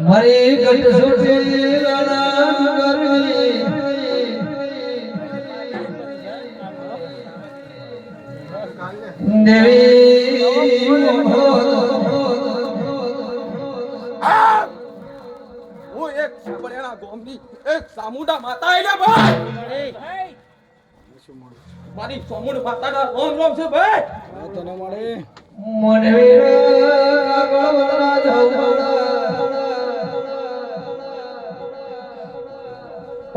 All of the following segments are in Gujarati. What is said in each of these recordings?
મારી ગટ સુટી રાણા કરવી દેવી હું એક બળેણા ગોમની એક સામુંડા માતા આઈલા ભાઈ મારી સામુંડ માતાના રોમ રોમ છે ભાઈ તને મળે મને વીરા ગળવદરા જાઉં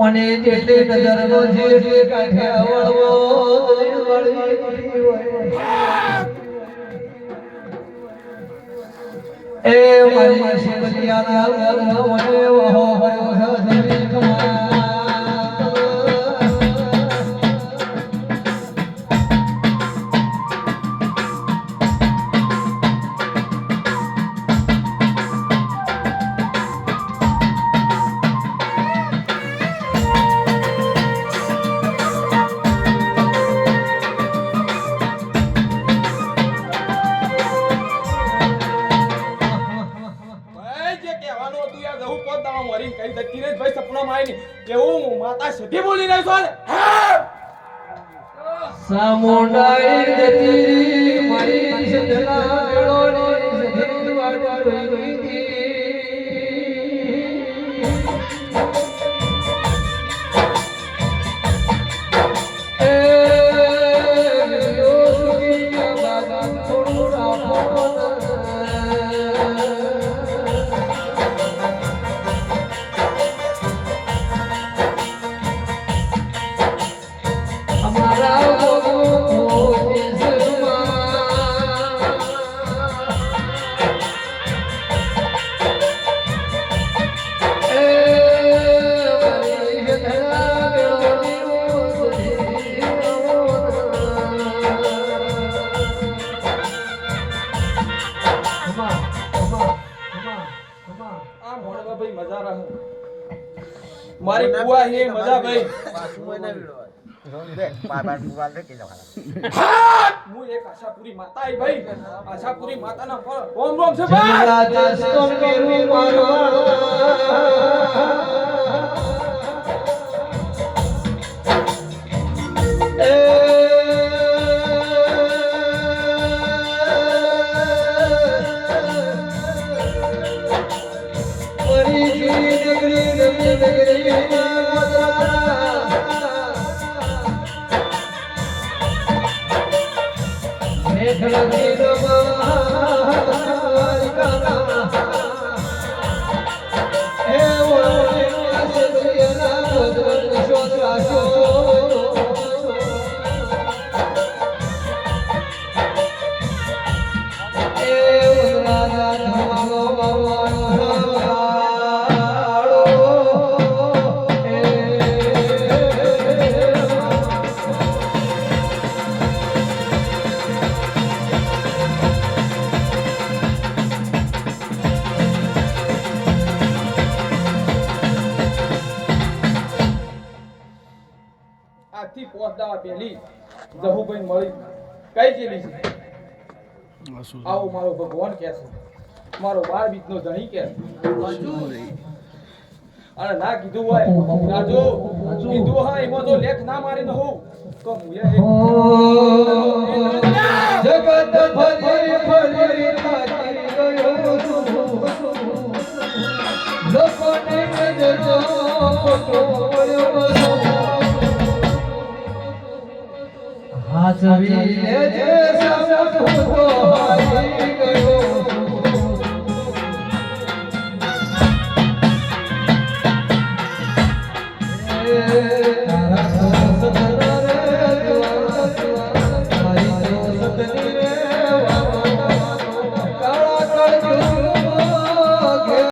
અને જેટલી નજર નો જે કાઠે આવળવો એ મારી શિવલિયાના મને વહો ભયો સદી કમા સામુંડાઈ જતી મારી સદના મેળોની સધી વાડા રોઈ મારી કુવા હે મજા ભાઈ હું એક આશાપુરી માતા આઈ ભાઈ આશાપુરી માતાના રોમ રોમ છે આથી પહોંચતા પહેલી જહુભાઈ મળી કઈ જેલી છે આવો મારો ભગવાન કે છે મારો 12 બીજનો ધણી કે અને ના કીધું હોય રાજુ કીધું હોય એમાં તો લેખ ના મારી નહું તો મુયા જગત ફરી ફરી થાકી ગયો લોકોને નજરો ખોટો પડ્યો હાથ વીલે જે સબ તો